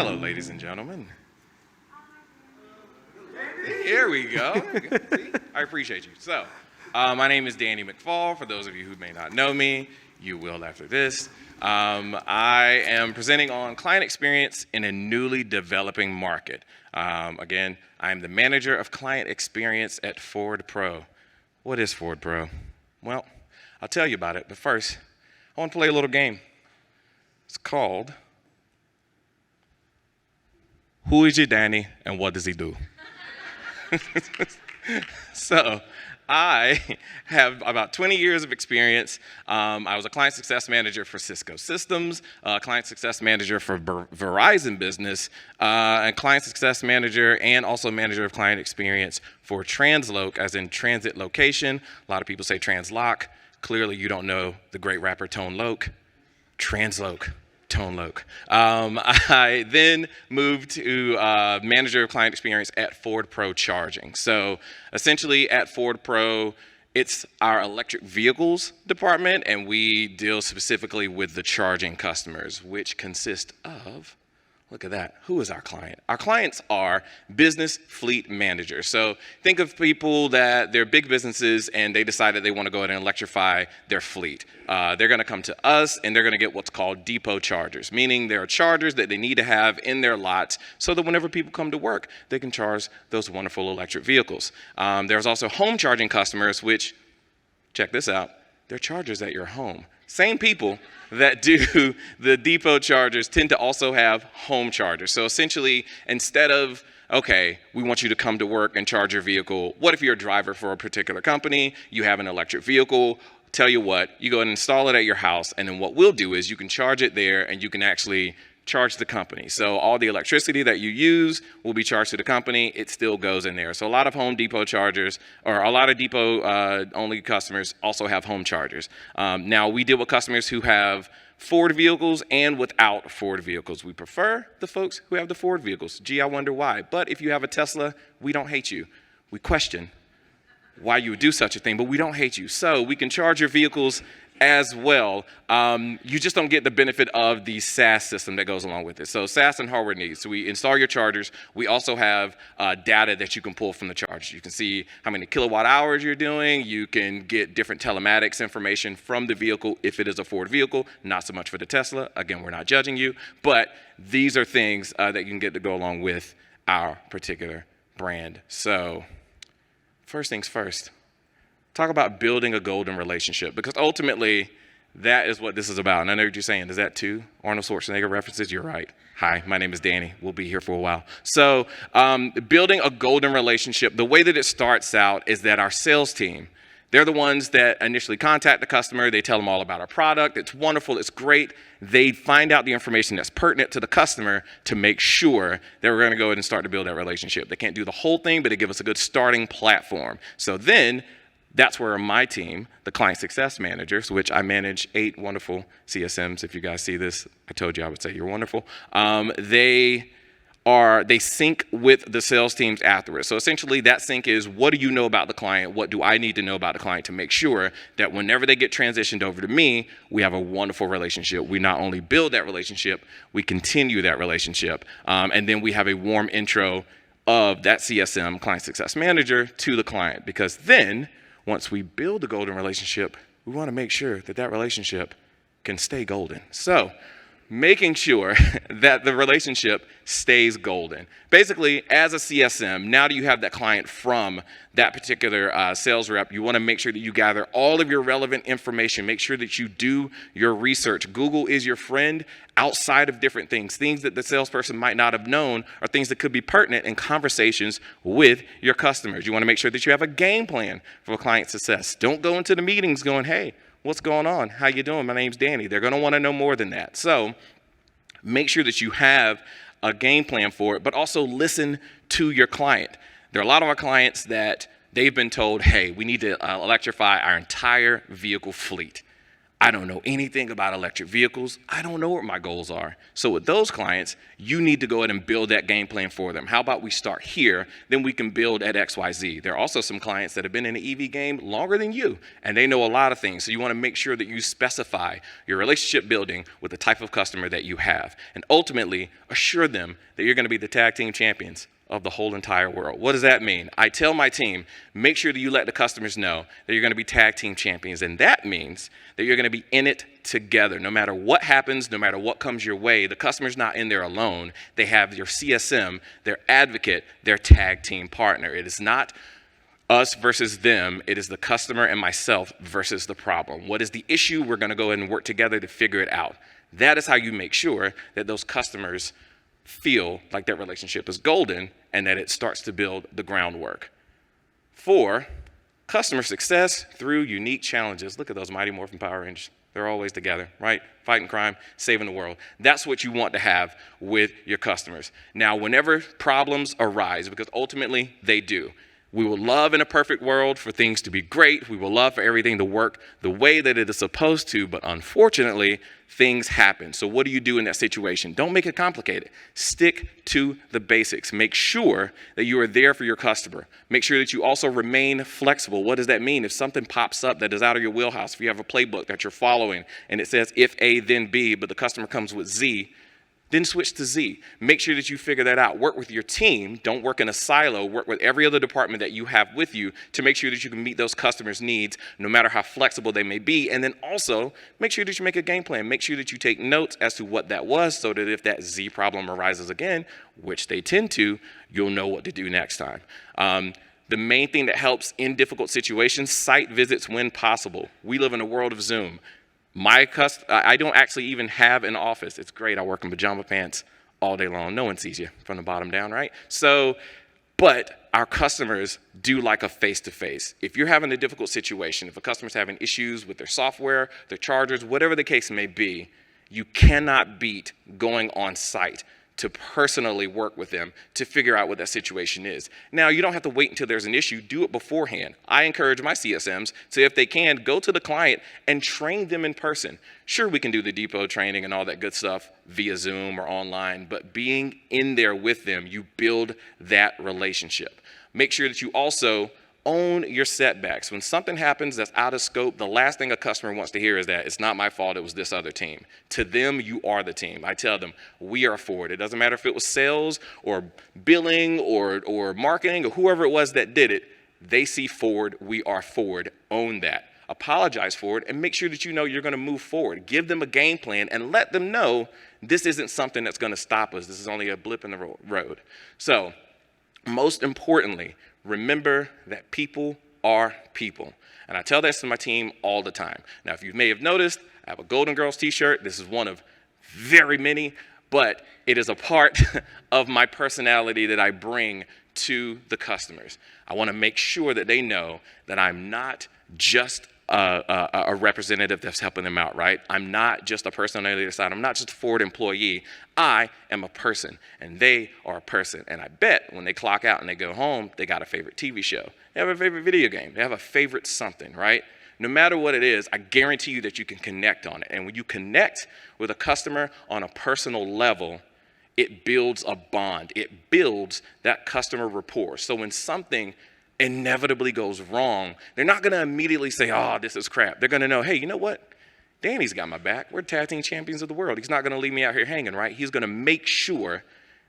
Hello, ladies and gentlemen. Here we go. See? I appreciate you. So, my name is Danny McPhaul. For those of you who may not know me, you will after this. I am presenting on client experience in a newly developing market. Again, I am the manager of client experience at Ford Pro. What is Ford Pro? Well, I'll tell you about it, but first, I want to play a little game. It's called Who is your Danny and what does he do? So, I have about 20 years of experience. I was a client success manager for Cisco Systems, a client success manager for Verizon Business, and client success manager and also manager of client experience for Transloc, as in transit location. A lot of people say Transloc. Clearly, you don't know the great rapper Tone Loc. Transloc. Tone Loc. I then moved to manager of client experience at Ford Pro Charging. So essentially at Ford Pro, it's our electric vehicles department, and we deal specifically with the charging customers, which consist of, look at that, who is our client? Our clients are business fleet managers. So think of people that they're big businesses and they decide that they want to go ahead and electrify their fleet. They're going to come to us and they're going to get what's called depot chargers, meaning there are chargers that they need to have in their lots so that whenever people come to work, they can charge those wonderful electric vehicles. There's also home charging customers, which, check this out, they're chargers at your home. Same people that do the depot chargers tend to also have home chargers. So essentially, instead of, okay, we want you to come to work and charge your vehicle, what if you're a driver for a particular company, you have an electric vehicle, tell you what, you go and install it at your house, and then what we'll do is you can charge it there and you can actually charge the company. So all the electricity that you use will be charged to the company. It still goes in there. So a lot of Home Depot chargers, or a lot of Depot only customers also have home chargers. Now we deal with customers who have Ford vehicles and without Ford vehicles. We prefer the folks who have the Ford vehicles. Gee, I wonder why. But if you have a Tesla, we don't hate you. We question why you would do such a thing, but we don't hate you. So we can charge your vehicles as well. You just don't get the benefit of the SaaS system that goes along with it. So SaaS and hardware needs. So we install your chargers. We also have data that you can pull from the chargers. You can see how many kilowatt hours you're doing. You can get different telematics information from the vehicle if it is a Ford vehicle. Not so much for the Tesla. Again, we're not judging you. But these are things that you can get to go along with our particular brand. So first things first. Talk about building a golden relationship, because ultimately that is what this is about. And I know what you're saying. Is that two Arnold Schwarzenegger references? You're right. Hi, my name is Danny. We'll be here for a while. So building a golden relationship, the way that it starts out is that our sales team, they're the ones that initially contact the customer. They tell them all about our product. It's wonderful. It's great. They find out the information that's pertinent to the customer to make sure that we're going to go ahead and start to build that relationship. They can't do the whole thing, but they give us a good starting platform. So then that's where my team, the client success managers, which I manage 8 wonderful CSMs. If you guys see this, I told you I would say you're wonderful. They sync with the sales teams afterwards. So essentially that sync is, what do you know about the client? What do I need to know about the client to make sure that whenever they get transitioned over to me, we have a wonderful relationship. We not only build that relationship, we continue that relationship. And then we have a warm intro of that CSM, client success manager, to the client. Because then, once we build a golden relationship, we want to make sure that that relationship can stay golden. So making sure that the relationship stays golden. Basically, as a CSM, now that you have that client from that particular sales rep, you want to make sure that you gather all of your relevant information. Make sure that you do your research. Google is your friend outside of different things. Things that the salesperson might not have known are things that could be pertinent in conversations with your customers. You want to make sure that you have a game plan for client success. Don't go into the meetings going, hey, what's going on? How you doing? My name's Danny. They're going to want to know more than that. So make sure that you have a game plan for it, but also listen to your client. There are a lot of our clients that they've been told, hey, we need to electrify our entire vehicle fleet. I don't know anything about electric vehicles. I don't know what my goals are. So with those clients, you need to go ahead and build that game plan for them. How about we start here, then we can build at XYZ. There are also some clients that have been in the EV game longer than you, and they know a lot of things. So you want to make sure that you specify your relationship building with the type of customer that you have, and ultimately assure them that you're going to be the tag team champions of the whole entire world. What does that mean? I tell my team, make sure that you let the customers know that you're going to be tag team champions. And that means that you're going to be in it together. No matter what happens, no matter what comes your way, the customer's not in there alone. They have your CSM, their advocate, their tag team partner. It is not us versus them. It is the customer and myself versus the problem. What is the issue? We're going to go ahead and work together to figure it out. That is how you make sure that those customers feel like that relationship is golden and that it starts to build the groundwork. 4, customer success through unique challenges. Look at those Mighty Morphin Power Rangers. They're always together, right? Fighting crime, saving the world. That's what you want to have with your customers. Now, whenever problems arise, because ultimately they do, we will love in a perfect world for things to be great. We will love for everything to work the way that it is supposed to, but unfortunately, things happen. So what do you do in that situation? Don't make it complicated. Stick to the basics. Make sure that you are there for your customer. Make sure that you also remain flexible. What does that mean? If something pops up that is out of your wheelhouse, if you have a playbook that you're following and it says if A, then B, but the customer comes with Z, then switch to Z. Make sure that you figure that out. Work with your team. Don't work in a silo. Work with every other department that you have with you to make sure that you can meet those customers' needs, no matter how flexible they may be. And then also, make sure that you make a game plan. Make sure that you take notes as to what that was so that if that Z problem arises again, which they tend to, you'll know what to do next time. The main thing that helps in difficult situations, site visits when possible. We live in a world of Zoom. I don't actually even have an office. It's great. I work in pajama pants all day long. No one sees you from the bottom down, right? But our customers do like a face-to-face. If you're having a difficult situation, if a customer's having issues with their software, their chargers, whatever the case may be, you cannot beat going on site to personally work with them to figure out what that situation is. Now, you don't have to wait until there's an issue. Do it beforehand. I encourage my CSMs to, if they can, go to the client and train them in person. Sure, we can do the depot training and all that good stuff via Zoom or online, but being in there with them, you build that relationship. Make sure that you also own your setbacks. When something happens that's out of scope, the last thing a customer wants to hear is that it's not my fault, it was this other team. To them, you are the team. I tell them, we are Ford. It doesn't matter if it was sales or billing or marketing or whoever it was that did it. They see Ford, we are Ford. Own that. Apologize for it and make sure that you know you're going to move forward. Give them a game plan and let them know this isn't something that's going to stop us. This is only a blip in the road. So, most importantly, remember that people are people. And I tell this to my team all the time. Now, if you may have noticed, I have a Golden Girls t-shirt. This is one of very many, but it is a part of my personality that I bring to the customers. I want to make sure that they know that I'm not just a representative that's helping them out, right? I'm not just a person on the other side. I'm not just a Ford employee. I am a person, and they are a person. And I bet when they clock out and they go home, they got a favorite TV show. They have a favorite video game. They have a favorite something, right? No matter what it is, I guarantee you that you can connect on it. And when you connect with a customer on a personal level, it builds a bond. It builds that customer rapport. So when something inevitably goes wrong, they're not going to immediately say, oh, this is crap. They're going to know, hey, you know what? Danny's got my back. We're tag team champions of the world. He's not going to leave me out here hanging, right? He's going to make sure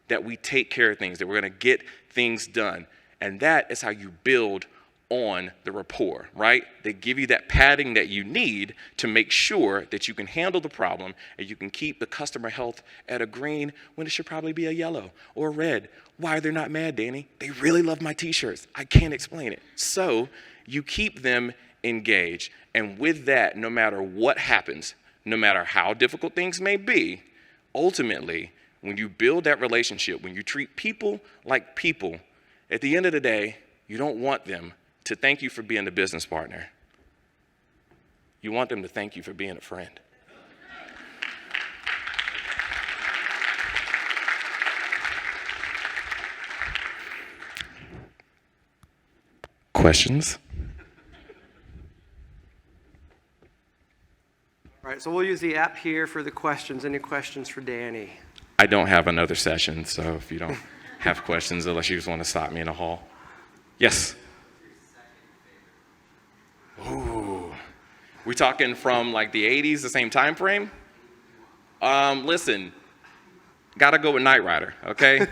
that we take care of things, that we're going to get things done. And that is how you build on the rapport, right? They give you that padding that you need to make sure that you can handle the problem and you can keep the customer health at a green when it should probably be a yellow or a red. Why are they not mad, Danny? They really love my t-shirts. I can't explain it. So you keep them engaged. And with that, no matter what happens, no matter how difficult things may be, ultimately, when you build that relationship, when you treat people like people, at the end of the day, you don't want them to thank you for being a business partner. You want them to thank you for being a friend. Questions? All right, so we'll use the app here for the questions. Any questions for Danny? I don't have another session, so if you don't have questions, unless you just want to stop me in the hall. Yes? Ooh. We talking from like the 80s, the same time frame? Listen, gotta go with Knight Rider, okay?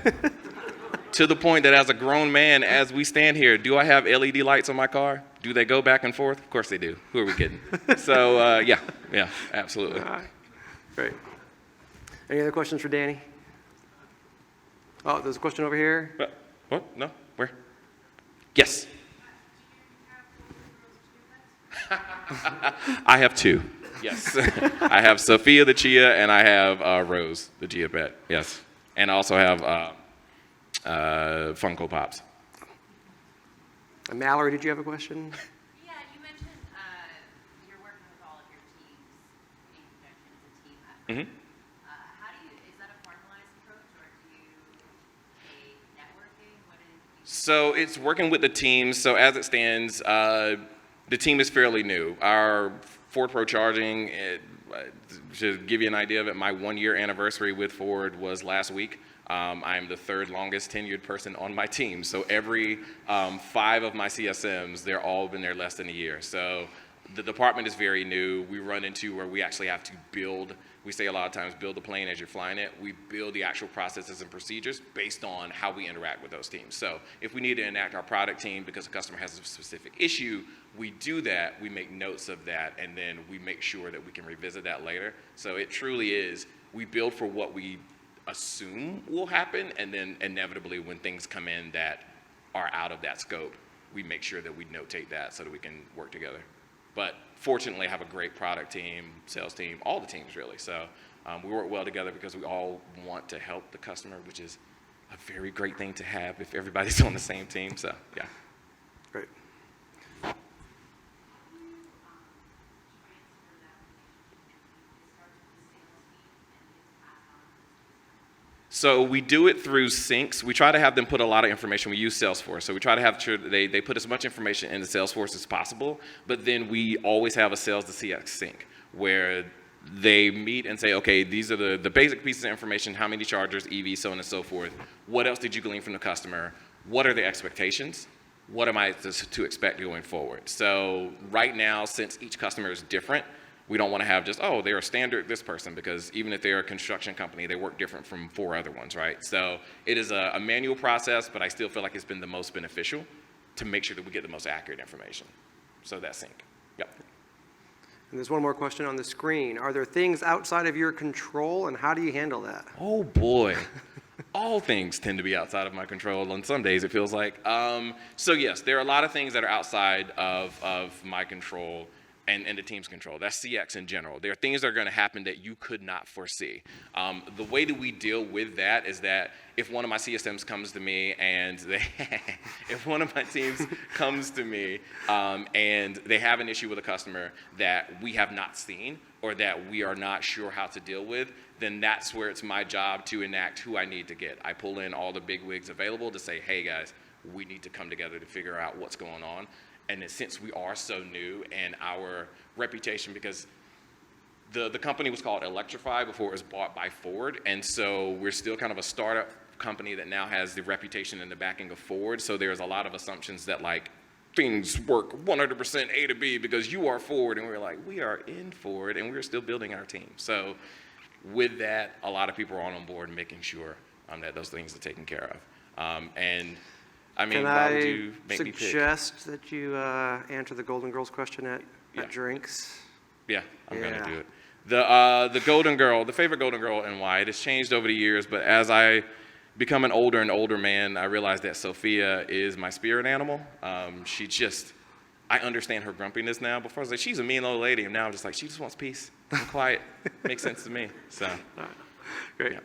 To the point that as a grown man, as we stand here, do I have LED lights on my car? Do they go back and forth? Of course they do. Who are we kidding? So, yeah, absolutely. All right, great. Any other questions for Danny? Oh, there's a question over here. What? No? Where? Yes. I have two. Yes. I have Sophia the Chia, and I have Rose the Chia pet. Yes. And I also have Funko Pops. Mallory, did you have a question? Yeah, you mentioned you're working with all of your teams in conjunction as a team effort. Mm-hmm. Is that a formalized approach, or do you take networking? So it's working with the teams. So as it stands, the team is fairly new. Our Ford Pro Charging, to give you an idea of it, my 1-year anniversary with Ford was last week. I'm the third longest tenured person on my team. So every 5 of my CSMs, they're all been there less than a year. So the department is very new. We run into where we actually have to build, we say a lot of times, build the plane as you're flying it. We build the actual processes and procedures based on how we interact with those teams. So if we need to enact our product team because a customer has a specific issue, we do that, we make notes of that, and then we make sure that we can revisit that later. So it truly is, we build for what we assume will happen, and then inevitably when things come in that are out of that scope, we make sure that we notate that so that we can work together. But fortunately, I have a great product team, sales team, all the teams really. So we work well together because we all want to help the customer, which is a very great thing to have if everybody's on the same team. So yeah. Great. So we do it through syncs. We try to have them put a lot of information. We use Salesforce. So we try to have sure that they put as much information into Salesforce as possible, but then we always have a sales to CX sync where they meet and say, okay, these are the basic pieces of information, how many chargers, EVs, so on and so forth. What else did you glean from the customer? What are the expectations? What am I to expect going forward? So right now, since each customer is different, we don't want to have just, oh, they're a standard this person, because even if they're a construction company, they work different from 4 other ones, right? So it is a manual process, but I still feel like it's been the most beneficial to make sure that we get the most accurate information. So that's sync. Yep. And there's one more question on the screen. Are there things outside of your control, and how do you handle that? Oh, boy. All things tend to be outside of my control. On some days, it feels like. So yes, there are a lot of things that are outside of my control and the team's control. That's CX in general. There are things that are going to happen that you could not foresee. The way that we deal with that is that if one of my CSMs comes to me and if one of my teams comes to me and they have an issue with a customer that we have not seen or that we are not sure how to deal with, then that's where it's my job to enact who I need to get. I pull in all the big wigs available to say, hey guys, we need to come together to figure out what's going on. And since we are so new and our reputation, because the company was called Electrify before it was bought by Ford, and so we're still kind of a startup company that now has the reputation and the backing of Ford, so there's a lot of assumptions that like things work 100% A to B because you are Ford, and we're like, we are in Ford and we're still building our team. So with that, a lot of people are on board making sure that those things are taken care of. And I mean, why would you make me pick? Can I suggest that you answer the Golden Girls question at drinks? Yeah, I'm going to do it. The Golden Girl, the favorite Golden Girl and why, it has changed over the years, but as I become an older and older man, I realized that Sophia is my spirit animal. She just, I understand her grumpiness now. Before I was like, she's a mean old lady, and now I'm just like, she just wants peace and quiet. Makes sense to me. So, Great. Yeah.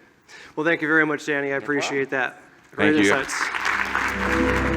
Well, thank you very much, Danny. I appreciate that. Thank Great you. insights.